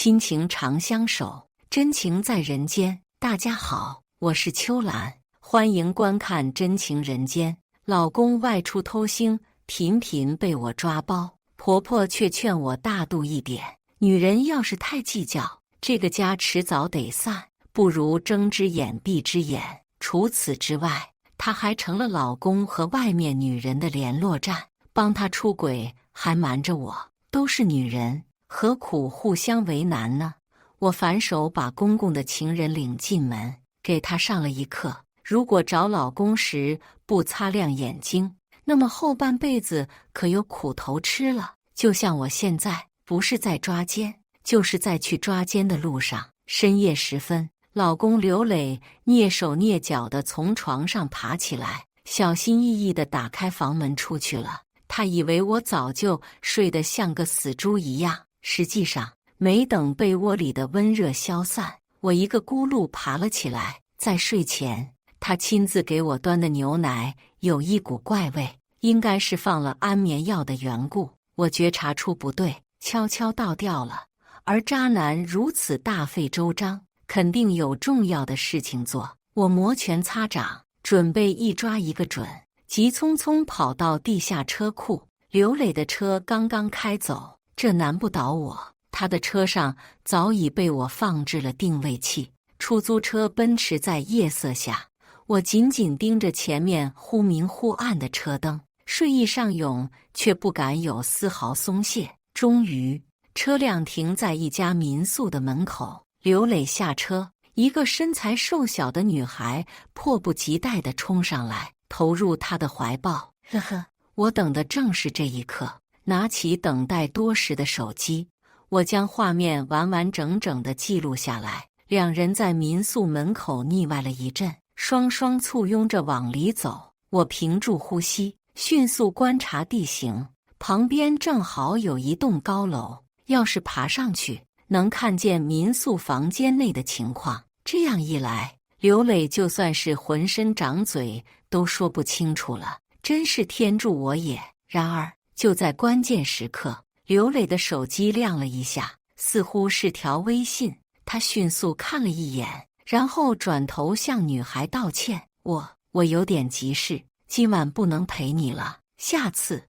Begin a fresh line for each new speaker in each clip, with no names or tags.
亲情长相守，真情在人间。大家好，我是秋兰，欢迎观看《真情人间》。老公外出偷腥，频频被我抓包，婆婆却劝我大度一点。女人要是太计较，这个家迟早得散，不如睁只眼闭只眼。除此之外，她还成了老公和外面女人的联络站，帮他出轨还瞒着我。都是女人，何苦互相为难呢？我反手把公公的情人领进门，给他上了一课：如果找老公时不擦亮眼睛，那么后半辈子可有苦头吃了。就像我现在，不是在抓奸，就是在去抓奸的路上。深夜时分，老公刘磊蹑手蹑脚地从床上爬起来，小心翼翼地打开房门出去了。他以为我早就睡得像个死猪一样，实际上没等被窝里的温热消散，我一个咕噜爬了起来。在睡前，他亲自给我端的牛奶有一股怪味，应该是放了安眠药的缘故。我觉察出不对，悄悄倒掉了。而渣男如此大费周章，肯定有重要的事情做。我摩拳擦掌，准备一抓一个准，急匆匆跑到地下车库。刘磊的车刚刚开走，这难不倒我。他的车上早已被我放置了定位器，出租车奔驰在夜色下，我紧紧盯着前面忽明忽暗的车灯，睡意上涌，却不敢有丝毫松懈。终于，车辆停在一家民宿的门口，刘磊下车，一个身材瘦小的女孩迫不及待地冲上来，投入他的怀抱。呵呵，我等的正是这一刻。拿起等待多时的手机，我将画面完完整整地记录下来。两人在民宿门口腻歪了一阵，双双簇拥着往里走。我屏住呼吸，迅速观察地形，旁边正好有一栋高楼，要是爬上去，能看见民宿房间内的情况。这样一来，刘磊就算是浑身长嘴都说不清楚了，真是天助我也。然而就在关键时刻，刘磊的手机亮了一下，似乎是条微信。他迅速看了一眼，然后转头向女孩道歉：我有点急事，今晚不能陪你了，下次。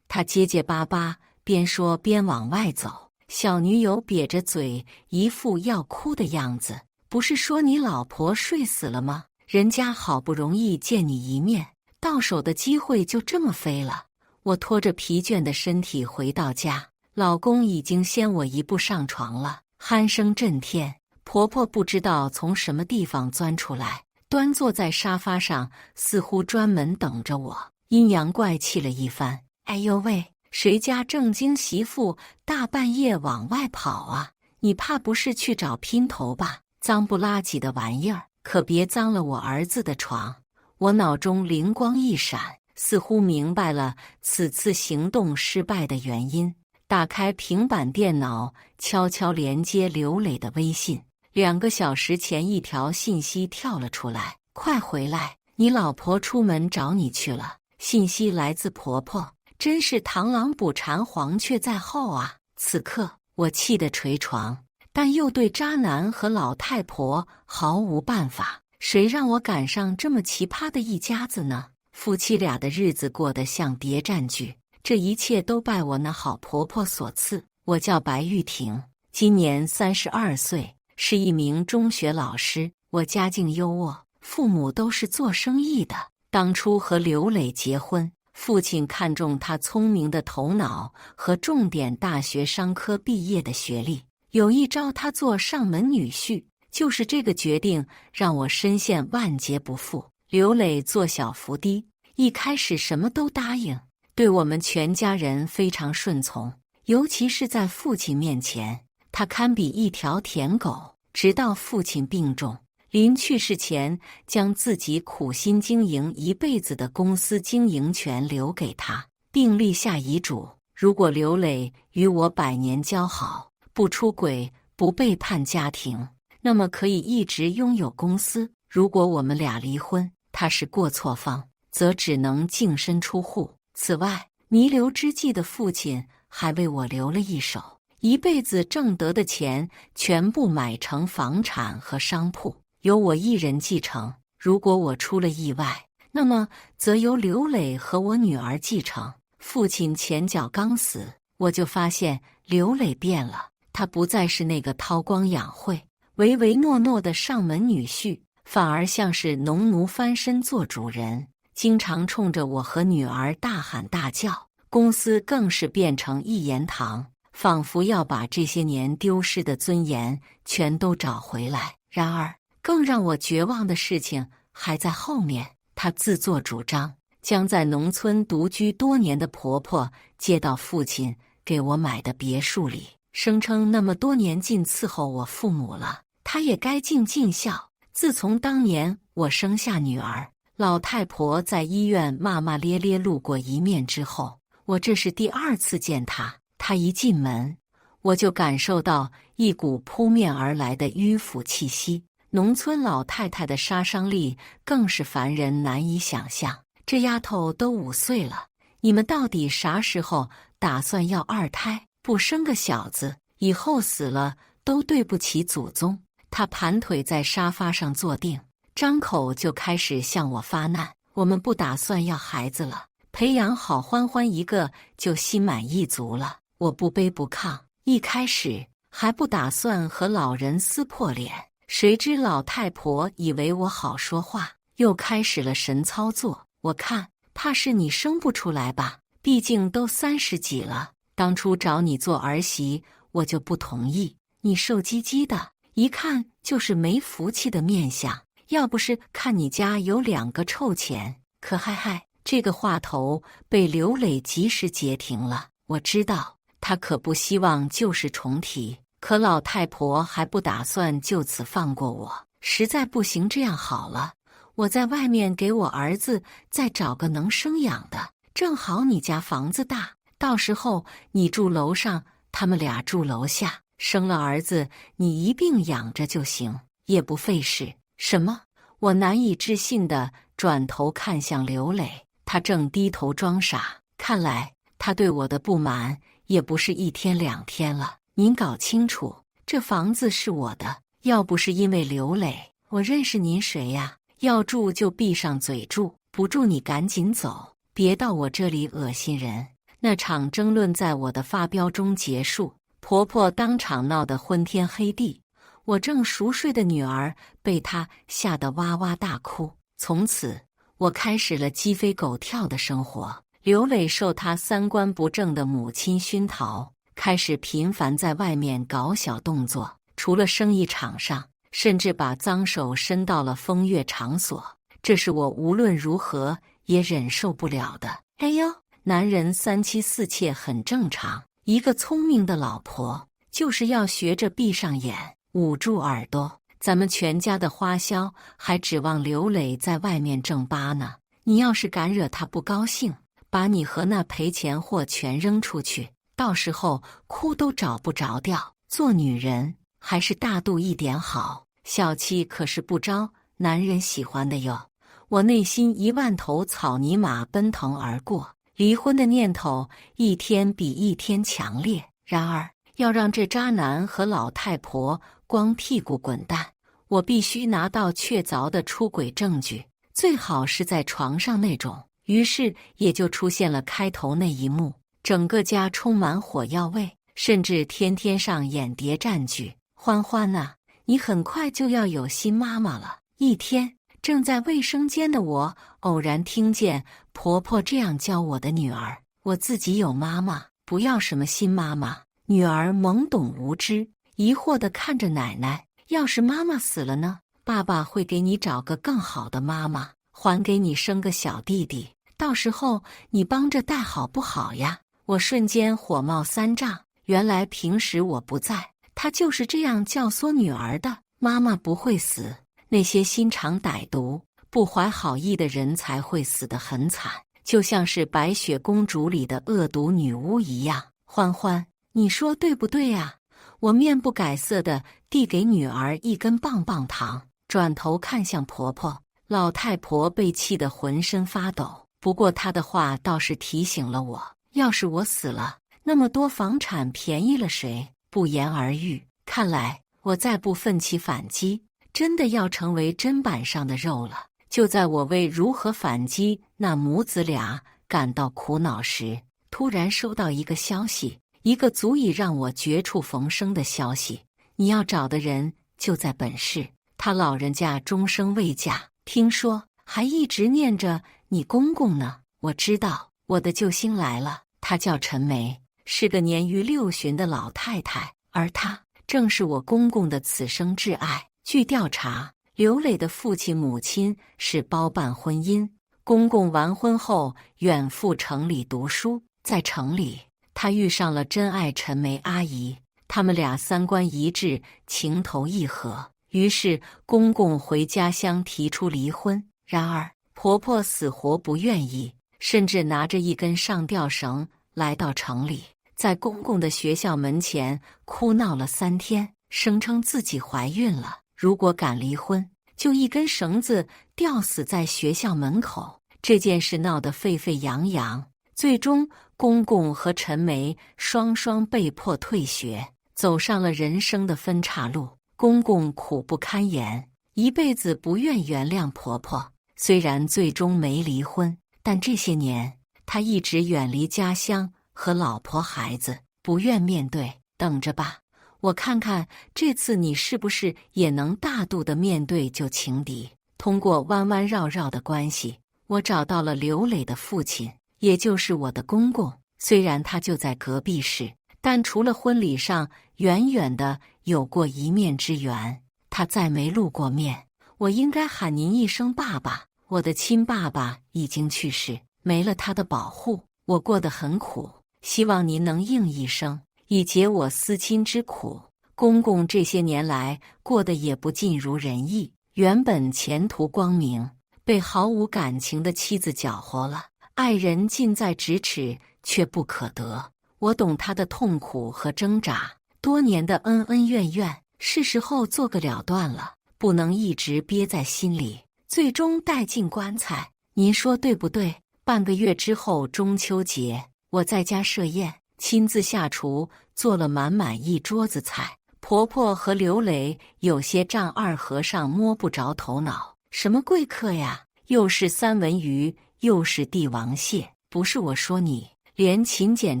他结结巴巴，边说边往外走。小女友瘪着嘴，一副要哭的样子。不是说你老婆睡死了吗？人家好不容易见你一面，到手的机会就这么飞了。我拖着疲倦的身体回到家，老公已经先我一步上床了，鼾声震天。婆婆不知道从什么地方钻出来，端坐在沙发上，似乎专门等着我，阴阳怪气了一番。哎呦喂，谁家正经媳妇大半夜往外跑啊？你怕不是去找姘头吧？脏不拉几的玩意儿，可别脏了我儿子的床。我脑中灵光一闪，似乎明白了此次行动失败的原因。打开平板电脑，悄悄连接刘磊的微信。2个小时前一条信息跳了出来：快回来，你老婆出门找你去了。信息来自婆婆，真是螳螂捕蝉，黄雀在后啊！此刻我气得捶床，但又对渣男和老太婆毫无办法。谁让我赶上这么奇葩的一家子呢？夫妻俩的日子过得像谍战剧，这一切都拜我那好婆婆所赐。我叫白玉婷，今年32岁，是一名中学老师。我家境优渥，父母都是做生意的。当初和刘磊结婚，父亲看中他聪明的头脑和重点大学商科毕业的学历，有意招他做上门女婿。就是这个决定让我深陷万劫不复。刘磊做小伏低，一开始什么都答应，对我们全家人非常顺从，尤其是在父亲面前，他堪比一条舔狗。直到父亲病重，临去世前将自己苦心经营一辈子的公司经营权留给他，并立下遗嘱：如果刘磊与我100年交好，不出轨，不背叛家庭，那么可以一直拥有公司。如果我们俩离婚，他是过错方，则只能净身出户。此外，弥留之际的父亲还为我留了一手，一辈子挣得的钱全部买成房产和商铺，由我一人继承。如果我出了意外，那么则由刘磊和我女儿继承。父亲前脚刚死，我就发现刘磊变了，他不再是那个韬光养晦、唯唯诺诺的上门女婿，反而像是农奴翻身做主人，经常冲着我和女儿大喊大叫。公司更是变成一言堂，仿佛要把这些年丢失的尊严全都找回来。然而，更让我绝望的事情还在后面。她自作主张将在农村独居多年的婆婆接到父亲给我买的别墅里，声称那么多年尽伺候我父母了，她也该尽孝。自从当年我生下女儿，老太婆在医院骂骂咧咧路过一面之后，我这是第2次见她。她一进门，我就感受到一股扑面而来的迂腐气息。农村老太太的杀伤力更是凡人难以想象。这丫头都5岁了，你们到底啥时候打算要2胎？不生个小子，以后死了都对不起祖宗。她盘腿在沙发上坐定，张口就开始向我发难。我们不打算要孩子了，培养好欢欢一个就心满意足了。我不卑不亢，一开始还不打算和老人撕破脸，谁知老太婆以为我好说话，又开始了神操作。我看怕是你生不出来吧，毕竟都30几了。当初找你做儿媳，我就不同意。你瘦唧唧的，一看就是没福气的面相。要不是看你家有2个臭钱，可嗨，这个话头被刘磊及时截停了。我知道他可不希望旧事重提，可老太婆还不打算就此放过我。实在不行，这样好了，我在外面给我儿子再找个能生养的，正好你家房子大，到时候你住楼上，他们俩住楼下，生了儿子你一并养着就行，也不费事。什么？我难以置信地转头看向刘磊，他正低头装傻，看来他对我的不满也不是1天2天了。您搞清楚，这房子是我的，要不是因为刘磊，我认识您谁呀？要住就闭上嘴住，不住你赶紧走，别到我这里恶心人。那场争论在我的发飙中结束，婆婆当场闹得昏天黑地，我正熟睡的女儿被她吓得哇哇大哭。从此，我开始了鸡飞狗跳的生活。刘磊受他3观不正的母亲熏陶，开始频繁在外面搞小动作，除了生意场上，甚至把脏手伸到了风月场所，这是我无论如何也忍受不了的。哎呦，男人3妻4妾很正常，一个聪明的老婆就是要学着闭上眼，捂住耳朵。咱们全家的花销还指望刘磊在外面挣巴呢。你要是敢惹他不高兴，把你和那赔钱货全扔出去，到时候哭都找不着调。做女人还是大度一点好，小气可是不招男人喜欢的哟。我内心1万头草泥马奔腾而过，离婚的念头一天比一天强烈。然而，要让这渣男和老太婆光屁股滚蛋，我必须拿到确凿的出轨证据，最好是在床上那种。于是也就出现了开头那一幕，整个家充满火药味，甚至天天上演谍战剧。欢欢啊，你很快就要有新妈妈了。一天，正在卫生间的我偶然听见婆婆这样教我的女儿：我自己有妈妈，不要什么新妈妈。女儿懵懂无知，疑惑地看着奶奶：要是妈妈死了呢？爸爸会给你找个更好的妈妈，还给你生个小弟弟，到时候你帮着带好不好呀？我瞬间火冒3丈，原来平时我不在，他就是这样教唆女儿的。妈妈不会死，那些心肠歹毒、不怀好意的人才会死得很惨，就像是白雪公主里的恶毒女巫一样。欢欢，你说对不对呀？我面不改色地递给女儿一根棒棒糖，转头看向婆婆。老太婆被气得浑身发抖，不过她的话倒是提醒了我，要是我死了，那么多房产便宜了谁？不言而喻。看来我再不奋起反击，真的要成为砧板上的肉了。就在我为如何反击那母子俩感到苦恼时，突然收到一个消息，一个足以让我绝处逢生的消息：你要找的人就在本市，他老人家终生未嫁，听说还一直念着你公公呢。我知道我的救星来了，她叫陈梅，是个年逾60的老太太，而她正是我公公的此生挚爱。据调查，刘磊的父亲母亲是包办婚姻，公公完婚后远赴城里读书，在城里他遇上了真爱陈梅阿姨，他们俩三观一致，情投意合，于是公公回家乡提出离婚。然而婆婆死活不愿意，甚至拿着一根上吊绳来到城里，在公公的学校门前哭闹了3天，声称自己怀孕了，如果敢离婚，就一根绳子吊死在学校门口。这件事闹得沸沸扬扬，最终公公和陈梅双双被迫退学，走上了人生的分岔路。公公苦不堪言，一辈子不愿原谅婆婆，虽然最终没离婚，但这些年他一直远离家乡和老婆孩子，不愿面对。等着吧，我看看这次你是不是也能大度地面对旧情敌。通过弯弯绕绕的关系，我找到了刘磊的父亲，也就是我的公公。虽然他就在隔壁市，但除了婚礼上远远的有过一面之缘，他再没露过面。我应该喊您一声爸爸。我的亲爸爸已经去世，没了他的保护，我过得很苦，希望您能应一声，以解我思亲之苦。公公这些年来过得也不尽如人意，原本前途光明，被毫无感情的妻子搅和了，爱人近在咫尺却不可得。我懂他的痛苦和挣扎，多年的恩恩怨怨，是时候做个了断了，不能一直憋在心里，最终带进棺材。您说对不对？半个月之后中秋节，我在家设宴，亲自下厨，做了满满一桌子菜。婆婆和刘磊有些丈二和尚摸不着头脑，什么贵客呀，又是三文鱼，又是帝王蟹，不是我说你，连勤俭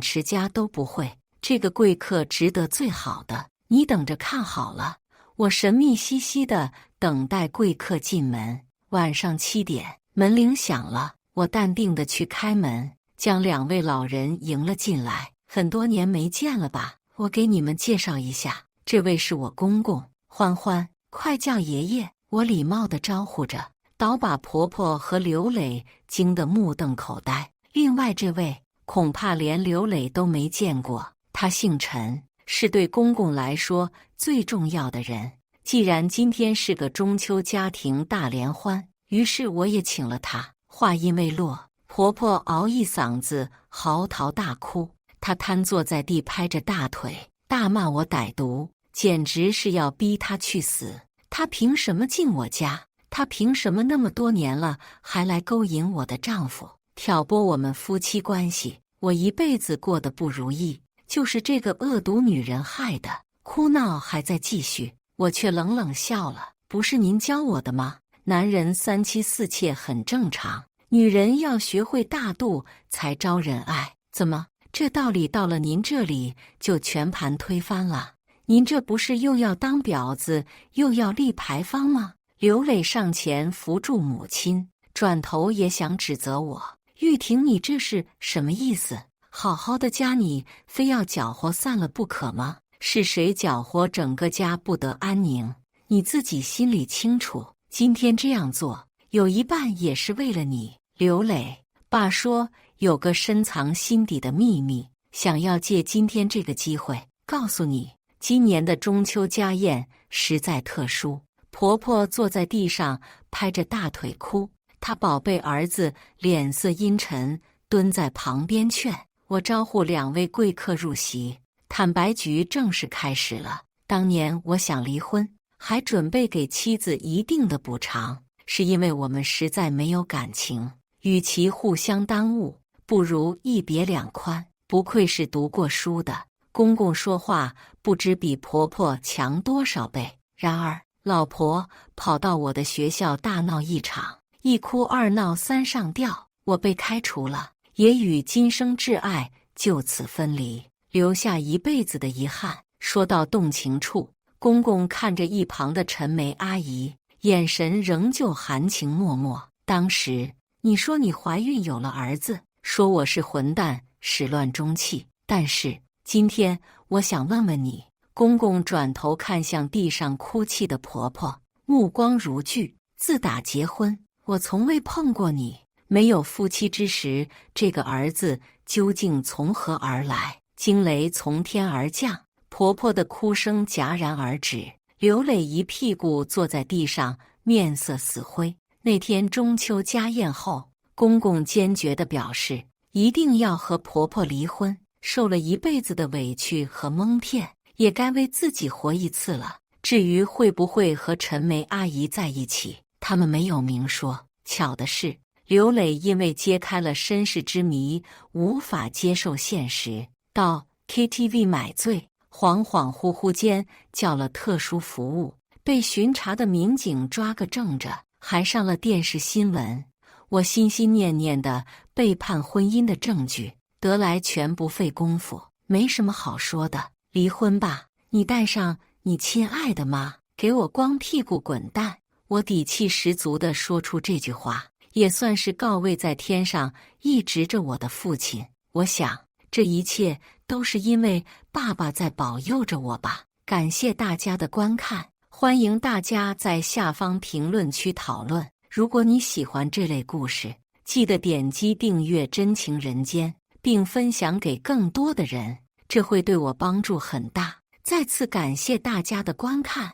持家都不会，这个贵客值得最好的，你等着看好了。我神秘兮兮地等待贵客进门。晚上7点，门铃响了，我淡定地去开门，将2位老人迎了进来。很多年没见了吧？我给你们介绍一下，这位是我公公，欢欢，快叫爷爷。我礼貌地招呼着，倒把婆婆和刘磊惊得目瞪口呆。另外这位恐怕连刘磊都没见过，他姓陈，是对公公来说最重要的人。既然今天是个中秋家庭大联欢，于是我也请了他。话音未落，婆婆嗷一嗓子嚎啕大哭，她瘫坐在地，拍着大腿，大骂我歹毒，简直是要逼她去死。她凭什么进我家？她凭什么那么多年了还来勾引我的丈夫，挑拨我们夫妻关系？我一辈子过得不如意，就是这个恶毒女人害的。哭闹还在继续，我却冷冷笑了。不是您教我的吗？男人3妻4妾很正常，女人要学会大度才招人爱。怎么，这道理到了您这里就全盘推翻了？您这不是又要当婊子又要立牌坊吗？刘磊上前扶住母亲，转头也想指责我。玉婷，你这是什么意思？好好的家你非要搅和散了不可吗？是谁搅和整个家不得安宁？你自己心里清楚，今天这样做有一半也是为了你。刘磊，爸说有个深藏心底的秘密，想要借今天这个机会告诉你。今年的中秋家宴实在特殊。婆婆坐在地上拍着大腿哭，她宝贝儿子脸色阴沉，蹲在旁边劝我。招呼2位贵客入席，坦白局正式开始了。当年我想离婚，还准备给妻子一定的补偿，是因为我们实在没有感情，与其互相耽误，不如一别两宽。不愧是读过书的。公公说话不知比婆婆强多少倍。然而，老婆跑到我的学校大闹一场，一哭二闹三上吊，我被开除了，也与今生挚爱就此分离，留下一辈子的遗憾。说到动情处，公公看着一旁的陈梅阿姨，眼神仍旧含情脉脉。当时你说你怀孕有了儿子，说我是混蛋，始乱终弃。但是今天我想问问你。公公转头看向地上哭泣的婆婆，目光如炬。自打结婚，我从未碰过你，没有夫妻之实，这个儿子究竟从何而来？惊雷从天而降，婆婆的哭声戛然而止。刘磊一屁股坐在地上，面色死灰。那天中秋家宴后，公公坚决地表示，一定要和婆婆离婚，受了一辈子的委屈和蒙骗，也该为自己活一次了。至于会不会和陈梅阿姨在一起，他们没有明说。巧的是，刘磊因为揭开了身世之谜，无法接受现实，到 KTV 买醉，恍恍惚惚间叫了特殊服务，被巡查的民警抓个正着，还上了电视新闻。我心心念念的背叛婚姻的证据得来全不费功夫，没什么好说的。离婚吧，你带上你亲爱的妈，给我光屁股滚蛋！我底气十足地说出这句话，也算是告慰在天上一直着我的父亲。我想，这一切都是因为爸爸在保佑着我吧。感谢大家的观看，欢迎大家在下方评论区讨论。如果你喜欢这类故事，记得点击订阅《真情人间》，并分享给更多的人。这会对我帮助很大。再次感谢大家的观看。